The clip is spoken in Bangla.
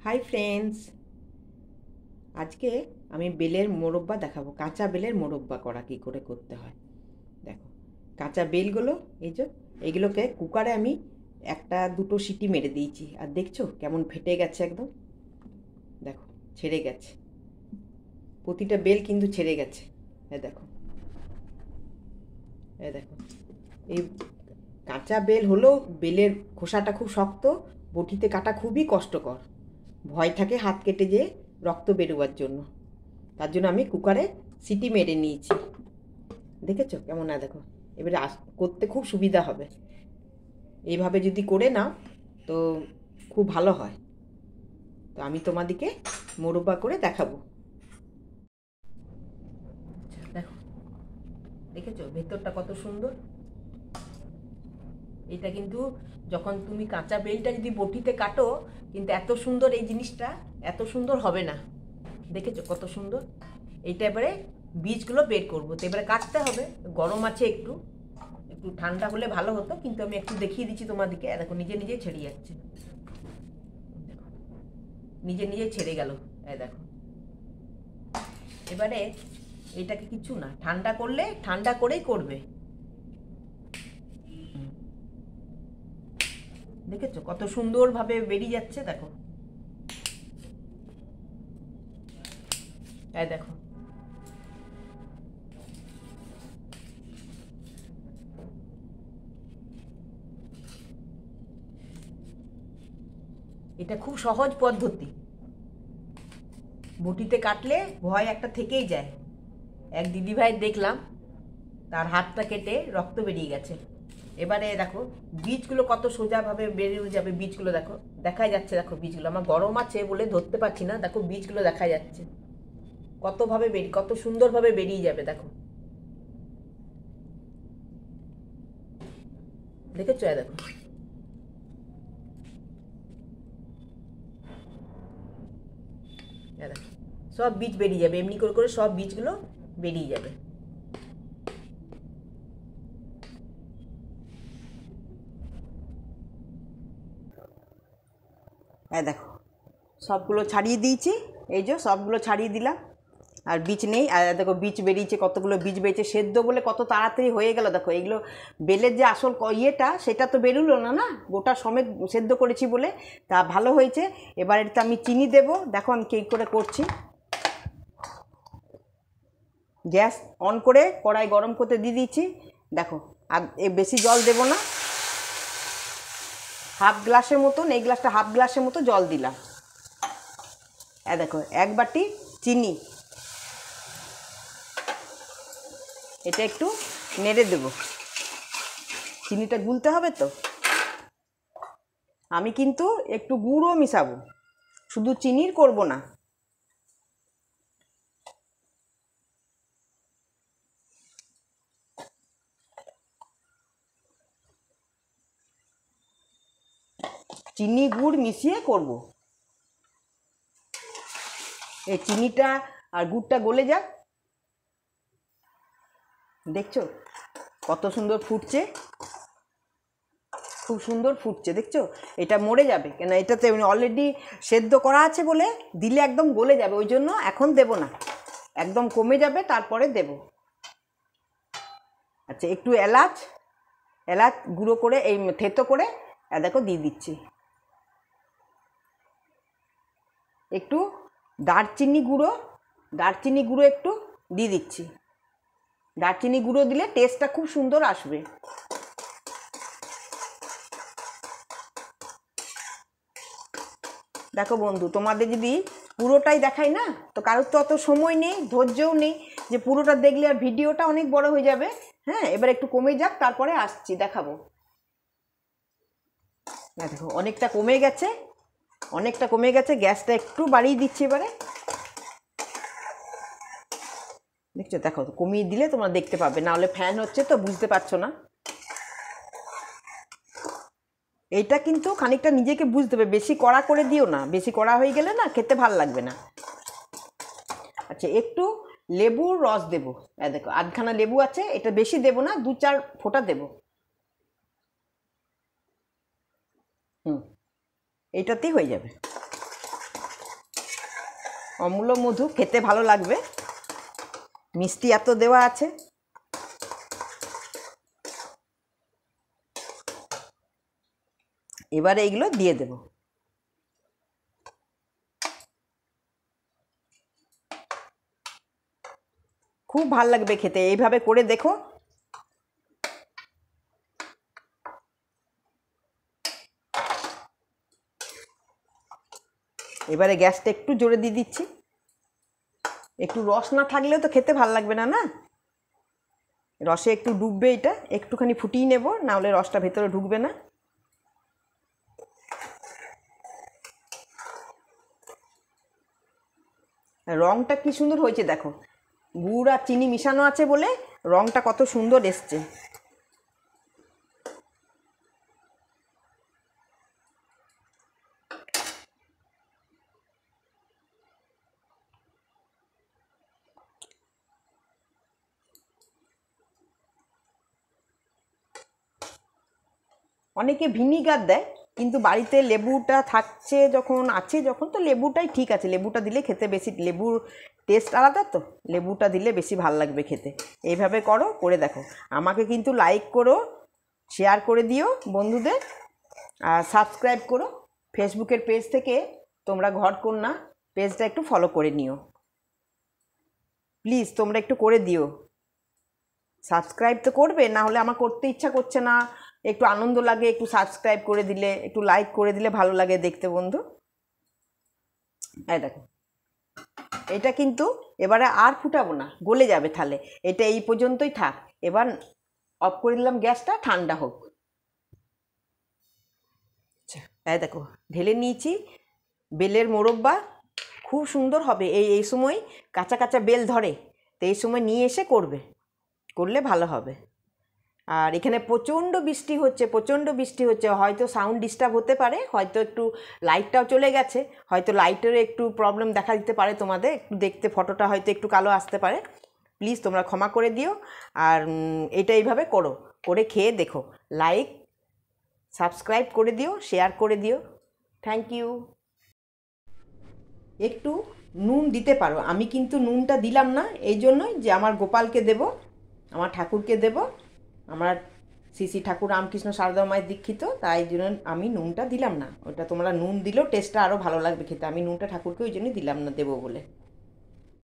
হাই ফ্রেন্ডস, আজকে আমি বেলের মোরব্বা দেখাবো। কাঁচা বেলের মোরব্বা করা কী করে করতে হয়। দেখো, কাঁচা বেলগুলো এই যে এগুলোকে কুকারে আমি একটা দুটো সিটি মেরে দিয়েছি, আর দেখছো কেমন ফেটে গেছে একদম। দেখো, ছেড়ে গেছে, প্রতিটা বেল কিন্তু ছেড়ে গেছে। দেখো, দেখো, এই কাঁচা বেল হলেও বেলের খোসাটা খুব শক্ত, বটিতে কাটা খুবই কষ্টকর। ভয় থাকে হাত কেটে যেয়ে রক্ত বেরোবার জন্য। তার জন্য আমি কুকারে সিটি মেরে নিয়েছি। দেখেছো কেমন? না দেখো, এবারে করতে খুব সুবিধা হবে। এইভাবে যদি করে নাও তো খুব ভালো হয়। তো আমি তোমাদিকে মোরব্বা করে দেখাবো। দেখো, দেখেছো ভেতরটা কত সুন্দর। এটা কিন্তু যখন তুমি কাঁচা বেলটা যদি বটিতে কাটো, কিন্তু এত সুন্দর এই জিনিসটা এত সুন্দর হবে না। দেখেছো কত সুন্দর। এইটা এবারে বীজগুলো বের করবো, তো এবারে কাটতে হবে। গরম আছে, একটু একটু ঠান্ডা হলে ভালো হতো, কিন্তু আমি একটু দেখিয়ে দিচ্ছি তোমাদেরকে। দেখো, নিজে নিজে ছেড়ে যাচ্ছে, নিজে নিজে ছেড়ে গেল। দেখো, এবারে এটাকে কিছু না, ঠান্ডা করলে ঠান্ডা করেই করবে। দেখেছো কত সুন্দরভাবে বেরিয়ে যাচ্ছে। দেখো, দেখো, এটা খুব সহজ পদ্ধতি। বটিতে কাটলে ভয় একটা থেকেই যায়। এক দিদিভাই দেখলাম, তার হাতটা কেটে রক্ত বেরিয়ে গেছে। এবারে দেখো, বীজগুলো কত সোজাভাবে বেরিয়ে যাবে। বীজগুলো দেখো, দেখা যাচ্ছে। দেখো বীজগুলো, আমার গরম আছে বলে ধরতে পারছি না। দেখো বীজগুলো দেখা যাচ্ছে কতভাবে কত সুন্দরভাবে বেরিয়ে যাবে। দেখো, দেখেছো? দেখো, দেখো, সব বীজ বেরিয়ে যাবে। এমনি করে করে সব বীজগুলো বেরিয়ে যাবে। দেখো, সবগুলো ছাড়িয়ে দিয়েছি। এই যে সবগুলো ছাড়িয়ে দিলাম, আর বীজ নেই। আর দেখো বীজ বেরিয়েছে, কতগুলো বীজ বেরিয়েছে। সেদ্ধ বলে কত তাড়াতাড়ি হয়ে গেল। দেখো, এগুলো বেলের যে আসল ইয়েটা, সেটা তো বেরোলো না, না গোটা সমেত সেদ্ধ করেছি বলে তা ভালো হয়েছে। এবার এটাতে আমি চিনি দেবো। দেখো আমি কী করে করছি। গ্যাস অন করে কড়াই গরম করতে দিয়ে দিয়েছি। দেখো, আর বেশি জল দেবো না, হাফ গ্লাসের মতন, এই গ্লাসটা হাফ গ্লাসের মতো জল দিলাম। দেখো, এক বাটি চিনি। এটা একটু নেড়ে দেব, চিনিটা গুলতে হবে তো। আমি কিন্তু একটু গুড়ও মিশাবো, শুধু চিনির করব না। চিনি গুড় মিশিয়ে করব। এই চিনিটা আর গুড়টা গলে যাক। দেখছো কত সুন্দর ফুটছে, খুব সুন্দর ফুটছে। দেখছো, এটা মরে যাবে কেন, এটাতে অলরেডি সেদ্ধ করা আছে বলে দিলে একদম গলে যাবে। ওই জন্য এখন দেব না, একদম কমে যাবে তারপরে দেব। আচ্ছা, একটু এলাচ, এলাচ গুঁড়ো করে এই থেতো করে দেখো দিয়ে দিচ্ছি। একটু দারচিনি গুঁড়ো, দারচিনি গুঁড়ো একটু দিয়ে দিচ্ছি। দারচিনি গুঁড়ো দিলে টেস্টটা খুব সুন্দর আসবে। দেখো বন্ধু, তোমাদের যদি পুরোটাই দেখাই না, তো কারোর তো অত সময় নেই, ধৈর্যও নেই যে পুরোটা দেখলে, আর ভিডিওটা অনেক বড় হয়ে যাবে। হ্যাঁ, এবার একটু কমে যাক, তারপরে আসছি দেখাবো। দেখো, অনেকটা কমে গেছে, অনেকটা কমে গেছে। গ্যাসটা একটু বাড়িয়ে দিচ্ছি এবারে। দেখছো, দেখো কমিয়ে দিলে তোমরা দেখতে পাবে, না হলে ফ্যান হচ্ছে তো বুঝতে পারছো না। এইটা কিন্তু খানিকটা নিজেকে বুঝতে হবে, বেশি কড়া করে দিও না, বেশি কড়া হয়ে গেলে না খেতে ভাল লাগবে না। আচ্ছা, একটু লেবুর রস দেবো। দেখো, আধখানা লেবু আছে, এটা বেশি দেবো না, 2-4 ফোঁটা দেবো। এইটাতেই হয়ে যাবে। অমূল্য মধু খেতে ভালো লাগবে, মিষ্টি এত দেওয়া আছে। এবারে এইগুলো দিয়ে দেব। খুব ভাল লাগবে খেতে, এইভাবে করে দেখো। এবারে গ্যাসটা একটু জোরে দিয়ে দিচ্ছি, একটু রস না থাকলেও তো খেতে ভাল লাগবে না, না? রসে একটু ডুববে, এটা একটুখানি ফুটিয়ে নেব, না হলে রসটা ভেতরে ঢুকবে না। রংটা কি সুন্দর হয়েছে দেখো, গুড় আর চিনি মিশানো আছে বলে রংটা কত সুন্দর এসছে। অনেকে ভিনিগার দেয়, কিন্তু বাড়িতে লেবুটা থাকছে যখন, আছে যখন, তো লেবুটাই ঠিক আছে। লেবুটা দিলে খেতে বেশি, লেবুর টেস্ট আলাদা, তো লেবুটা দিলে বেশি ভাল লাগবে খেতে। এইভাবে করো, করে দেখো। আমাকে কিন্তু লাইক করো, শেয়ার করে দিও বন্ধুদের, আর সাবস্ক্রাইব করো। ফেসবুকের পেজ থেকে তোমরা ঘরকন্যা পেজটা একটু ফলো করে নিও প্লিজ, তোমরা একটু করে দিও। সাবস্ক্রাইব তো করবে, না হলে আমার করতে ইচ্ছা করছে না। একটু আনন্দ লাগে, একটু সাবস্ক্রাইব করে দিলে, একটু লাইক করে দিলে ভালো লাগে দেখতে বন্ধু। এই দেখো, এটা কিন্তু এবারে আর ফুটাবো না, গলে যাবে তাহলে। এটা এই পর্যন্তই থাক। এবার অফ করে দিলাম গ্যাসটা, ঠান্ডা হোক। এই দেখো, ঢেলে নিয়েছি বেলের মোরব্বা। খুব সুন্দর হবে। এই সময় কাঁচা কাঁচা বেল ধরে, তো এই সময় নিয়ে এসে করলে ভালো হবে। আর এখানে প্রচণ্ড বৃষ্টি হচ্ছে, প্রচণ্ড বৃষ্টি হচ্ছে। হয়তো সাউন্ড ডিস্টার্ব হতে পারে, হয়তো একটু লাইটটাও চলে গেছে, হয়তো লাইটেরও একটু প্রবলেম দেখা দিতে পারে তোমাদের, একটু দেখতে ফটোটা হয়তো একটু কালো আসতে পারে। প্লিজ তোমরা ক্ষমা করে দিও। আর এটা এইভাবে করে খেয়ে দেখো। লাইক সাবস্ক্রাইব করে দিও, শেয়ার করে দিও। Thank you. একটু নুন দিতে পারো, আমি কিন্তু নুনটা দিলাম না, এই জন্যই যে আমার গোপালকে দেব, আমার ঠাকুরকে দেব, আমার শ্রী শ্রী ঠাকুর রামকৃষ্ণ সারদা মায়ের দীক্ষিত, তাই জন্য আমি নুনটা দিলাম না। ওটা তোমরা নুন দিলেও টেস্টটা আরও ভালো লাগবে খেতে। আমি নুনটা ঠাকুরকে ওই জন্যই দিলাম না, দেবো বলে।